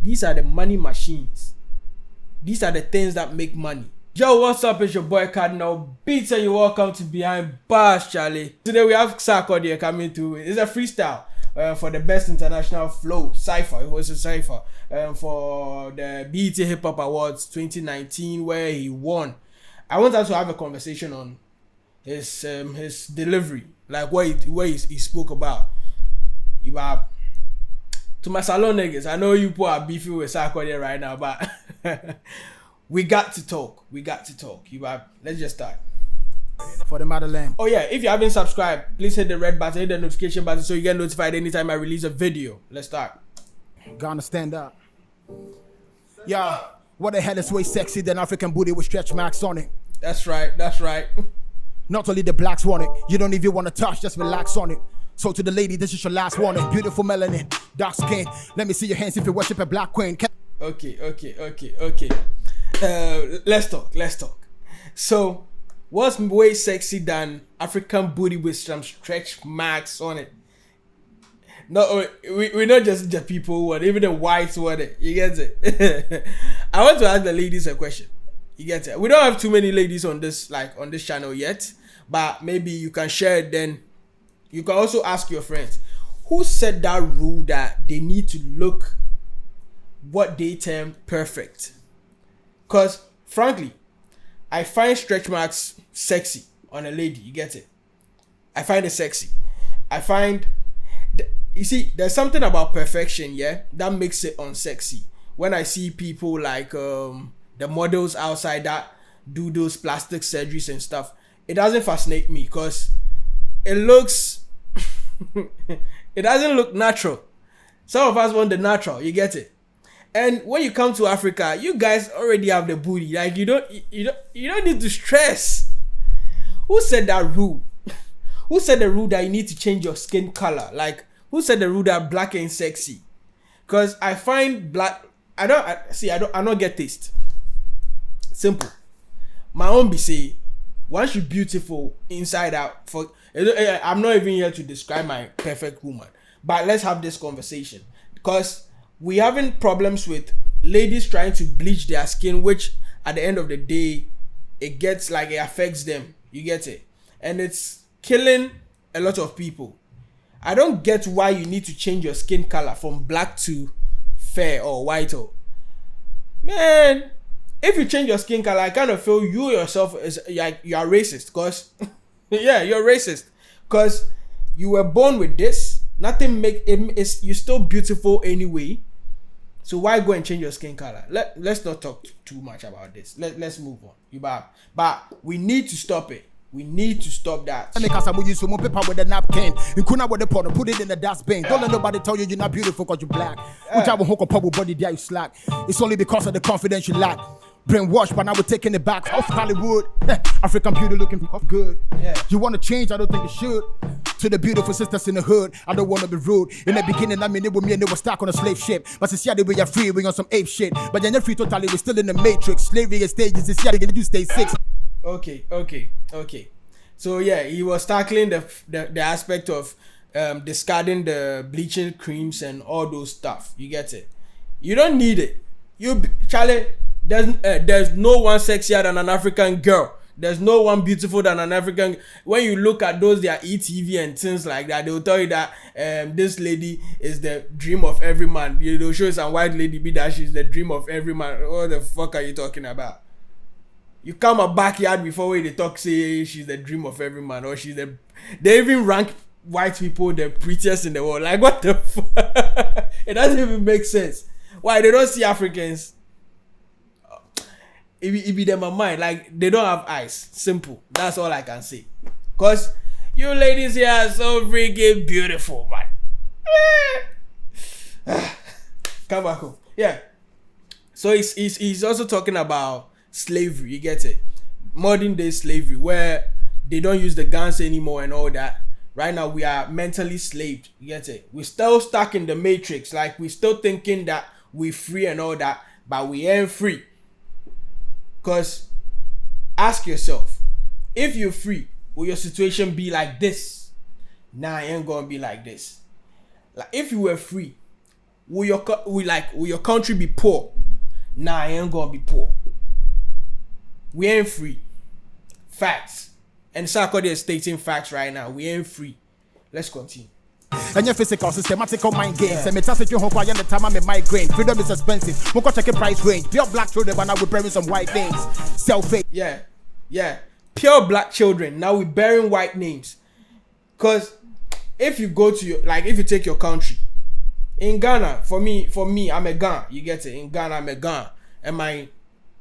These are the money machines. These are the things that make money. Yo, what's up? It's your boy Cardinal Beats and you're welcome to Behind Bars, Charlie. Today we have Sarkodie coming through. It's a freestyle for the best international flow, cypher. It was a cypher for the BET HipHop Awards 2019 where he won. I want us to have a conversation on his delivery, like what he spoke about. To my salon niggas, I know you people are beefing with Sarkodie right now, but we got to talk. Let's just start. For the motherland. Oh yeah, if you haven't subscribed, please hit the red button, hit the notification button so you get notified anytime I release a video. Let's start. Gonna stand up. Yeah, what the hell is way sexy than African booty with stretch marks on it? That's right. Not only the blacks want it, you don't even want to touch, just relax on it. So to the lady, this is your last warning. Beautiful melanin, dark skin. Let me see your hands if you worship a black queen. Okay. Let's talk. So, what's way sexy than African booty with some stretch marks on it? No, we're not just the people who want it, even the whites want it. You get it? I want to ask the ladies a question. You get it? We don't have too many ladies on this channel yet, but maybe you can share it then. You can also ask your friends, who said that rule that they need to look what they term perfect? Because frankly, I find stretch marks sexy on a lady. You get it? I find it sexy. You see, there's something about perfection, yeah, that makes it unsexy. When I see people like the models outside that do those plastic surgeries and stuff, it doesn't fascinate me because it looks it doesn't look natural. Some of us want the natural, you get it? And when you come to Africa, you guys already have the booty. Like you don't need to stress. Who said that rule? Who said the rule that you need to change your skin color? Like who said the rule that black ain't sexy? Because I find black, I don't get taste. Simple. My own be say, once you beautiful inside out, I'm not even here to describe my perfect woman, but let's have this conversation because we having problems with ladies trying to bleach their skin, which at the end of the day, it gets like it affects them. You get it? And it's killing a lot of people. I don't get why you need to change your skin color from black to fair or white. Or man, if you change your skin color, I kind of feel you yourself is like you are racist. Cause yeah, you're racist. Cause you were born with this. Nothing make it is you're still beautiful anyway. So why go and change your skin color? Let's not talk too much about this. Let's move on. But we need to stop it. We need to stop that. Because I'm using some paper with a napkin. You couldn't with the pot, put it in the dustbin. Don't let nobody tell you you're not beautiful because you're black. Which I will hook up with body there you slack. It's only because of the confidence you lack. Brainwashed, but now we're taking it back off Hollywood. African beauty looking good. Yeah. You want to change? I don't think you should. To the beautiful sisters in the hood, I don't want to be rude. In the beginning, I mean, it was me and they were stuck on a slave ship. But since yeah, we are free, we on some ape shit. But then you're free totally, we're still in the matrix. Slavery is stages, this year they're gonna do stage 6. Okay. So yeah, he was tackling the aspect of discarding the bleaching creams and all those stuff. You get it? You don't need it. Charlie, there's no one sexier than an African girl. There's no one beautiful than an African. When you look at those, their ETV and things like that, they'll tell you that this lady is the dream of every man. They'll show some white lady be that she's the dream of every man. What the fuck are you talking about? You come a backyard before when they talk say she's the dream of every man or they even rank white people the prettiest in the world. Like what the fuck? It doesn't even make sense. Why they don't see Africans? It be them a mind like they don't have eyes. Simple. That's all I can say. Cause you ladies here are so freaking beautiful, man. Come back home. Yeah. So he's also talking about slavery. You get it? Modern day slavery where they don't use the guns anymore and all that. Right now we are mentally slaved. You get it? We're still stuck in the matrix. Like we're still thinking that we're free and all that, but we ain't free. Because ask yourself, if you're free, will your situation be like this? Nah, it ain't gonna be like this. Like if you were free, will your country be poor? Nah, I ain't gonna be poor. We ain't free. Facts. And Sarkodie is stating facts right now. We ain't free. Let's continue. And your physical, systematical mind games. And me tell you, why the time I'm a migraine. Freedom is expensive. We'll go check a price range. Pure black children, but now we're bearing some white names. Self-hate. Yeah. Pure black children. Now we're bearing white names. Because if you go to if you take your country, in Ghana, for me, I'm a Ghana. You get it? In Ghana, I'm a Ghana. And my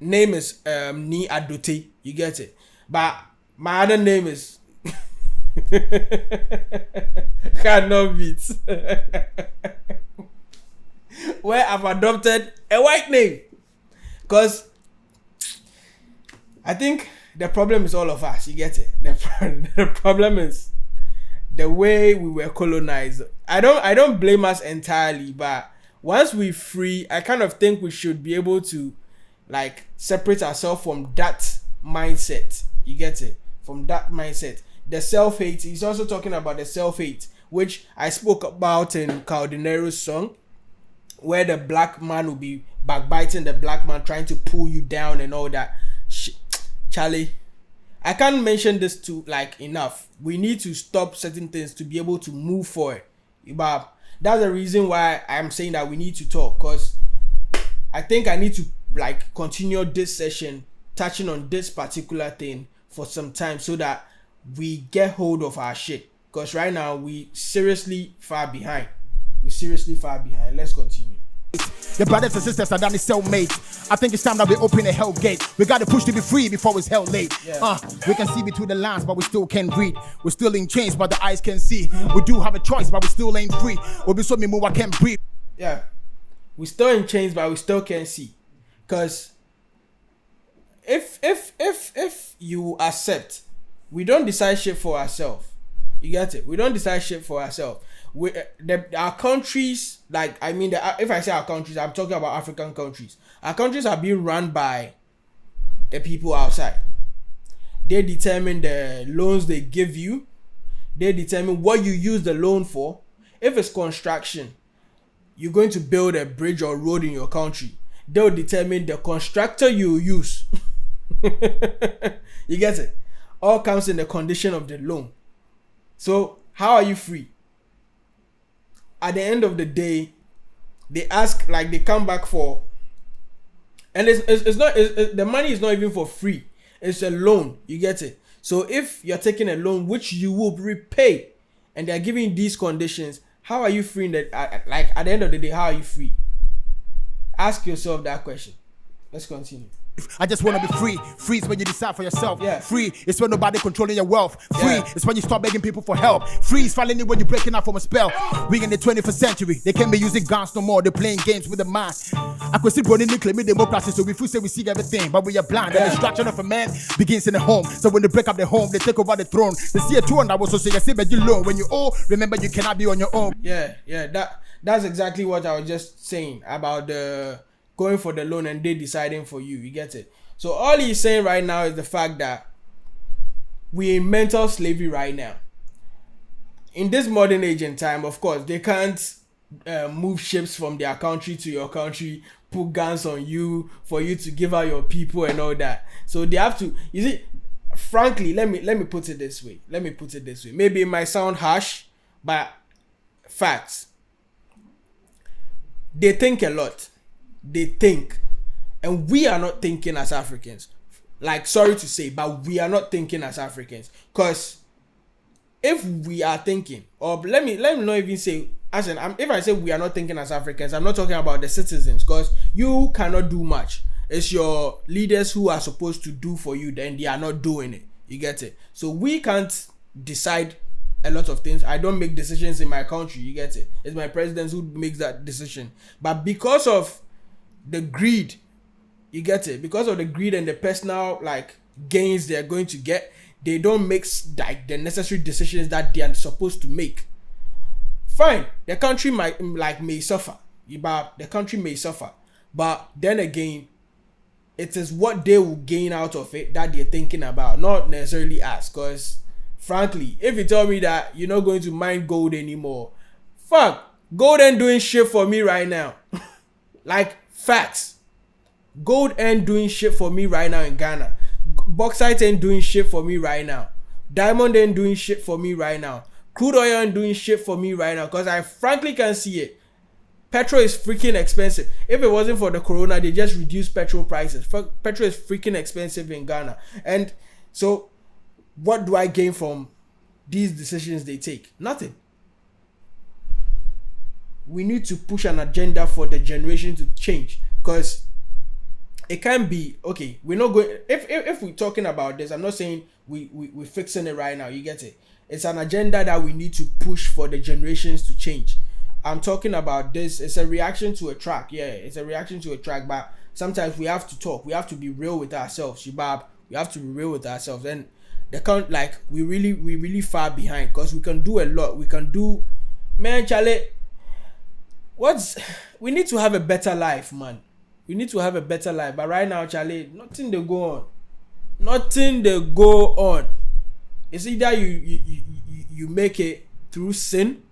name is Ni Adote. You get it? But my other name is cannot beat. Where I've adopted a white name. Because I think the problem is all of us. You get it? The problem is the way we were colonized. I don't blame us entirely, but once we free, I kind of think we should be able to separate ourselves from that mindset. You get it? From that mindset. The self-hate. He's also talking about the self-hate, which I spoke about in Caldinero's song, where the black man will be backbiting the black man, trying to pull you down and all that. Charlie, I can't mention this enough. We need to stop certain things to be able to move forward. But that's the reason why I'm saying that we need to talk, because I think I need to continue this session touching on this particular thing for some time so that we get hold of our shit. Because right now we seriously far behind. Let's continue. The brothers and sisters are done is cellmates. I think it's time that we open the hell gate. We gotta push to be free before it's hell late. We can see between the lines, but we still can't read. We're still in chains, but the eyes can see. We do have a choice, but we still ain't free. We'll be so me move, I can't breathe. Yeah, we still in chains, but we still can't see. Cause if you accept, we don't decide shit for ourselves. You get it? We don't decide shit for ourselves. Our countries, if I say our countries, I'm talking about African countries. Our countries are being run by the people outside. They determine the loans they give you. They determine what you use the loan for. If it's construction, you're going to build a bridge or road in your country, they'll determine the constructor you use. You get it? All comes in the condition of the loan. So how are you free? At the end of the day, they ask, they come back for, and it's not the money is not even for free. It's a loan. You get it? So if you're taking a loan which you will repay, and they're giving these conditions, how are you free? At the end of the day, how are you free? Ask yourself that question. Let's continue. I just want to be free. Free is when you decide for yourself. Yeah. Free is when nobody controlling your wealth. Free Yeah. is when you start begging people for help. Free is finally when you're breaking out from a spell. We in the 21st century. They can't be using guns no more. They're playing games with the mind. I could see running and claiming democracy. So we say we see everything, but we are blind. Yeah. The destruction of a man begins in the home. So when they break up the home, they take over the throne. They see a throne that was so say, but you loan. When you owe, remember you cannot be on your own. Yeah. That's exactly what I was just saying about the going for the loan and they deciding for you. You get it? So all he's saying right now is the fact that we're in mental slavery right now. In this modern age and time, of course, they can't move ships from their country to your country, put guns on you for you to give out your people and all that. So they have to, you see, frankly, let me put it this way. Maybe it might sound harsh, but facts. They think a lot. They think. And we are not thinking as Africans. Sorry to say, but we are not thinking as Africans. Because if we are thinking, or let me not even say, if I say we are not thinking as Africans, I'm not talking about the citizens, because you cannot do much. It's your leaders who are supposed to do for you, then they are not doing it. You get it? So we can't decide a lot of things. I don't make decisions in my country. You get it? It's my president who makes that decision. But because of the greed, you get it? Because of the greed and the personal gains they're going to get, they don't make the necessary decisions that they are supposed to make. Fine, the country may suffer. The country may suffer. But then again, it is what they will gain out of it that they're thinking about, not necessarily us. Because frankly, if you tell me that you're not going to mine gold anymore, fuck, Gold ain't doing shit for me right now. Like, facts. Gold ain't doing shit for me right now in Ghana. Bauxite ain't doing shit for me right now. Diamond ain't doing shit for me right now. Crude oil ain't doing shit for me right now. Because I frankly can see it. Petrol is freaking expensive. If it wasn't for the corona, they just reduced petrol prices. Petrol is freaking expensive in Ghana. And so, what do I gain from these decisions they take? Nothing. We need to push an agenda for the generation to change. Because it can't be, okay, we're not going, if we're talking about this, I'm not saying we're fixing it right now, you get it? It's an agenda that we need to push for the generations to change. I'm talking about this, it's a reaction to a track, yeah, it's a reaction to a track, but sometimes we have to talk, we have to be real with ourselves, Shibab, we have to be real with ourselves, and the count, like, we really far behind, because we can do a lot, we can do, man, Charlie, we need to have a better life, man. We need to have a better life. But right now, Charlie, nothing they go on. Nothing they go on. It's either you make it through sin.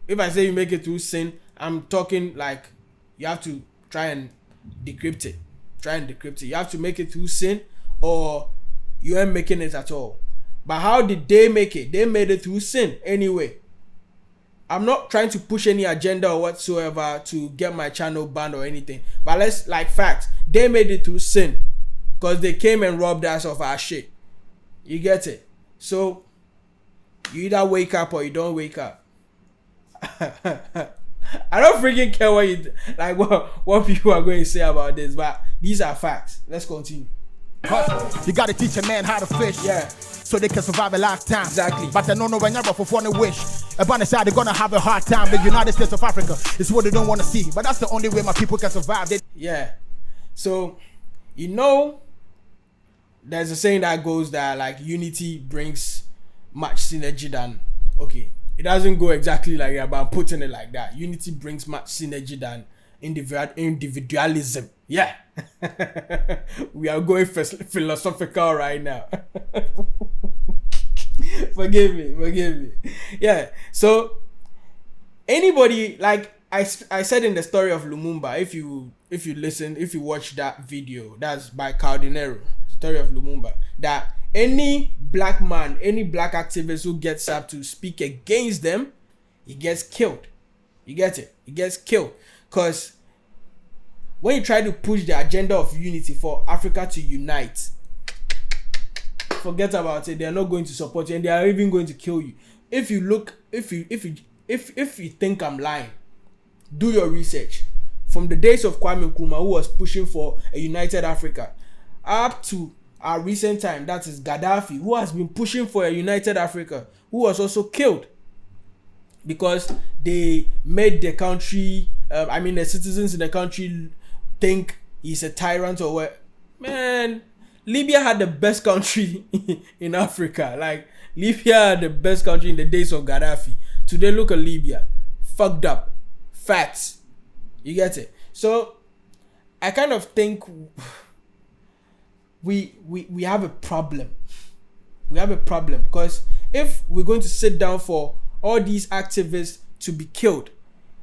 If I say you make it through sin, I'm talking like you have to try and decrypt it. Try and decrypt it. You have to make it through sin, or you ain't making it at all. But how did they make it? They made it through sin anyway. I'm not trying to push any agenda or whatsoever to get my channel banned or anything. But let's, like, facts. They made it through sin. Because they came and robbed us of our shit. You get it? So, you either wake up or you don't wake up. I don't freaking care what people are going to say about this. But these are facts. Let's continue. You gotta teach a man how to fish. Yeah. So they can survive a lifetime. Exactly. But they don't know when you're for fun and wish. Upon the side, they're gonna have a hard time. The United States of Africa is what they don't want to see. But that's the only way my people can survive. Yeah. So, you know, there's a saying that goes that, like, unity brings much synergy than, okay, it doesn't go exactly like that, but I'm putting it like that. Unity brings much synergy than individualism. Yeah. We are going philosophical right now. Forgive me. Yeah. So anybody, like I said in the story of Lumumba, if you watch that video, that's by Cardinero, story of Lumumba, that any black man, any black activist who gets up to speak against them, he gets killed. You get it? He gets killed. Because when you try to push the agenda of unity for Africa to unite, forget about it. They are not going to support you, and they are even going to kill you. If you think I'm lying, do your research. From the days of Kwame Nkrumah, who was pushing for a united Africa, up to our recent time, that is Gaddafi, who has been pushing for a united Africa, who was also killed because they made the country, the citizens in the country think he's a tyrant or what. Man, Libya had the best country in Africa. Like, Libya had the best country in the days of Gaddafi. Today, look at Libya. Fucked up. Facts. You get it? So, I kind of think we have a problem. We have a problem because if we're going to sit down for all these activists to be killed,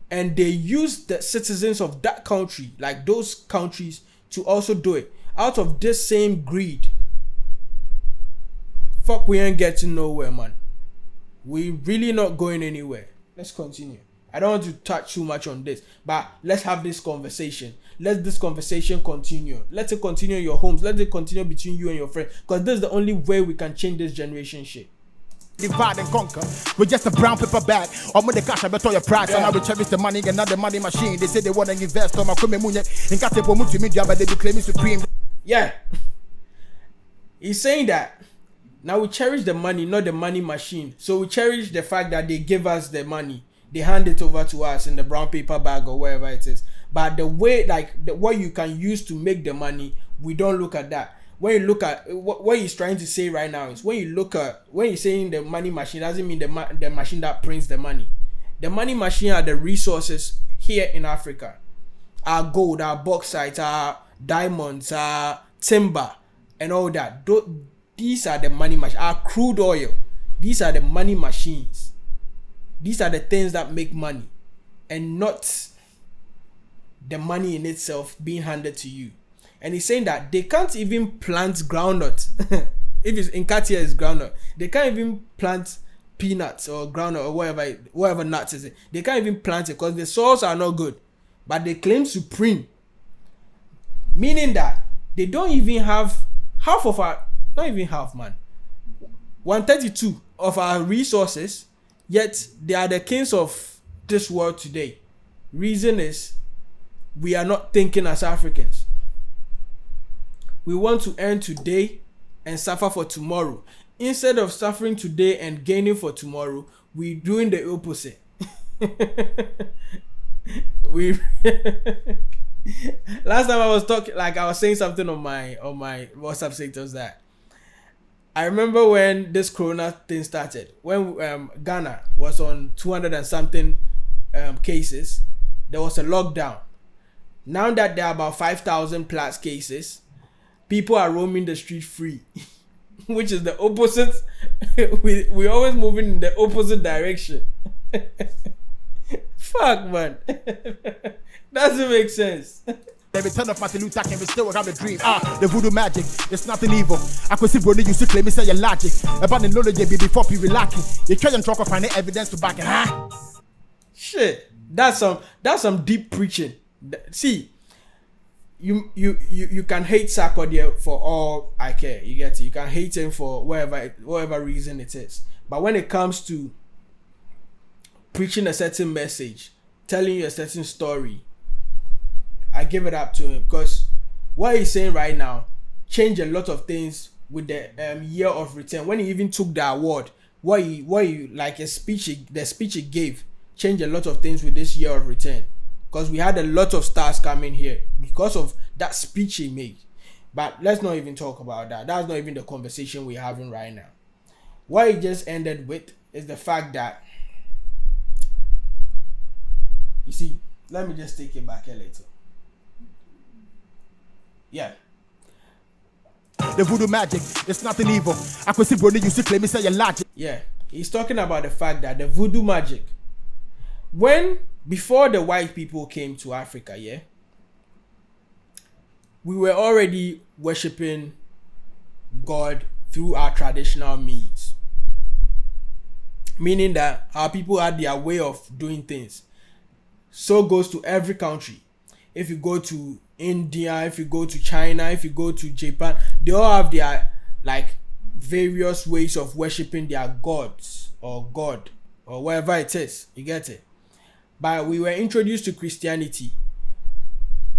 and they use the citizens of that country, like those countries, to also do it out of this same greed, fuck, we ain't getting nowhere, man. We really not going anywhere. Let's continue. I don't want to touch too much on this, but let's have this conversation. Let this conversation continue. Let it continue in your homes. Let it continue between you and your friends, because this is the only way we can change this generation shit. Divide and conquer with just a brown paper bag. Or with the cash, I bet all your price. And I will cherish the money and not the money machine. They say they want to invest on my criminal munye. In Katepo multimedia, but they be claiming supreme. Yeah. He's saying that now we cherish the money, not the money machine. So we cherish the fact that they give us the money. They hand it over to us in the brown paper bag or wherever it is. But the way, what you can use to make the money, we don't look at that. When you look at what he's trying to say right now is when you're saying the money machine, doesn't mean the machine that prints the money. The money machine are the resources here in Africa. Our gold, our bauxite, our diamonds, our timber, and all that. These are the money machines. Our crude oil. These are the money machines. These are the things that make money. and not the money in itself being handed to you. And he's saying that they can't even plant groundnut. If it's in Katia, it's groundnut. They can't even plant peanuts or groundnut or whatever nuts is it. They can't even plant it because the soils are not good. But they claim supreme, meaning that they don't even have half of our, not even half, man, 132 of our resources, yet they are the kings of this world today. Reason is we are not thinking as Africans. We want to earn today and suffer for tomorrow. Instead of suffering today and gaining for tomorrow, we're doing the opposite. We last time I was talking, like I was saying something on my WhatsApp status that I remember when this corona thing started, when Ghana was on 200 and something cases, there was a lockdown. Now that there are about 5,000 plus cases, people are roaming the street free, which is the opposite. We're always moving in the opposite direction. Fuck, man. Doesn't make sense. They be turn off Martin Luther King, we still have a dream. The voodoo magic, it's nothing evil. I could see Brody used to claim me say your logic. About the knowledge be before people lacking. You try and talk of any evidence to back it, Shit. That's some deep preaching. See, you can hate Sarkodie for all I care. You get it. You can hate him for whatever reason it is. But when it comes to preaching a certain message, telling you a certain story, I give it up to him, because what he's saying right now changed a lot of things with the year of return. When he even took the award, what he like the speech he gave changed a lot of things with this year of return, because we had a lot of stars coming here because of that speech he made. But let's not even talk about that. That's not even the conversation we're having right now. What he just ended with is the fact that, you see, let me just take it back a little. Yeah. The voodoo magic, it's nothing evil. I could see Brody used to claim me say your logic. Yeah. He's talking about the fact that the voodoo magic, before the white people came to Africa, yeah, we were already worshipping God through our traditional means. Meaning that our people had their way of doing things. So goes to every country. If you go to India, if you go to China, if you go to Japan, they all have their like various ways of worshipping their gods or God or whatever it is. You get it? But we were introduced to Christianity.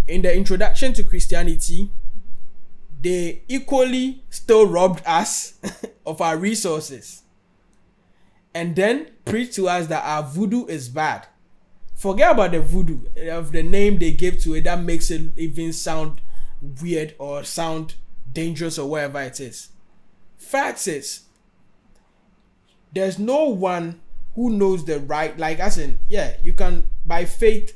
In the introduction to Christianity, they equally still robbed us of our resources and then preached to us that our voodoo is bad. Forget about the voodoo of the name they gave to it that makes it even sound weird or sound dangerous or whatever it is. Fact is, there's no one who knows the right, like as in, yeah, you can, by faith,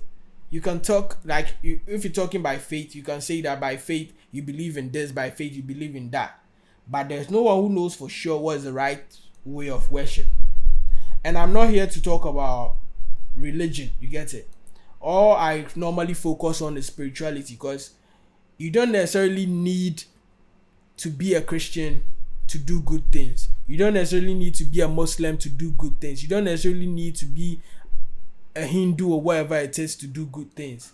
you can talk, like, if you're talking by faith, you can say that by faith, you believe in this, by faith, you believe in that. But there's no one who knows for sure what is the right way of worship. And I'm not here to talk about religion, you get it? All I normally focus on is spirituality, because you don't necessarily need to be a Christian to do good things. You don't necessarily need to be a Muslim to do good things. You don't necessarily need to be a Hindu or whatever it is to do good things.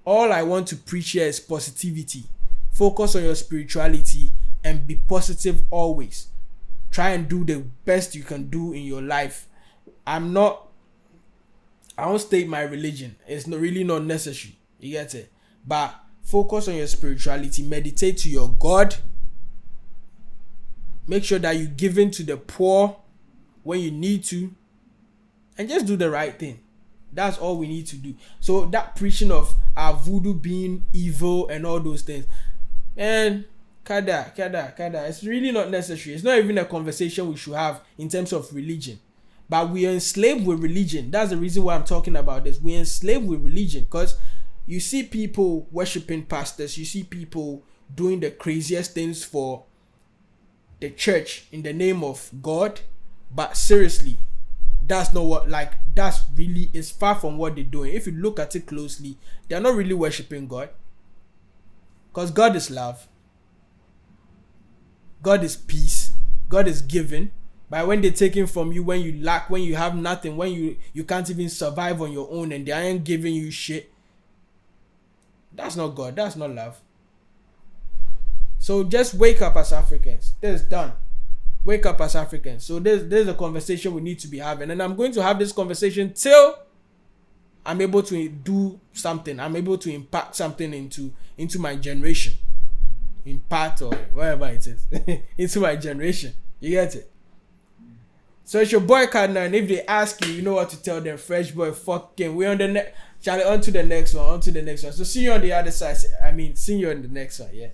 All I want to preach here is positivity. Focus on your spirituality and be positive always. Try and do the best you can do in your life. I won't state my religion. It's really not necessary. You get it? But focus on your spirituality. Meditate to your God. Make sure that you give in to the poor when you need to. And just do the right thing. That's all we need to do. So that preaching of our voodoo being evil and all those things, man, kada. It's really not necessary. It's not even a conversation we should have in terms of religion. But we are enslaved with religion. That's the reason why I'm talking about this. We're enslaved with religion because you see people worshiping pastors. You see people doing the craziest things for the church in the name of God. But seriously, that's not what, like, that's really is far from what they're doing. If you look at it closely, they're not really worshiping God, because God is love, God is peace, God is giving. But when they're taking from you, when you lack, when you have nothing, when you can't even survive on your own, and they ain't giving you shit, that's not God, that's not love. So just wake up as Africans. This is done. Wake up as Africans. So there's a conversation we need to be having, and I'm going to have this conversation till I'm able to do something. I'm able to impact something into my generation, impact or whatever it is, into my generation. You get it? So it's your boy Cardinal, and if they ask you, you know what to tell them. Fresh boy, fucking. We on the next. Charlie, on to the next one. So see you on the other side. See you on the next one. Yeah.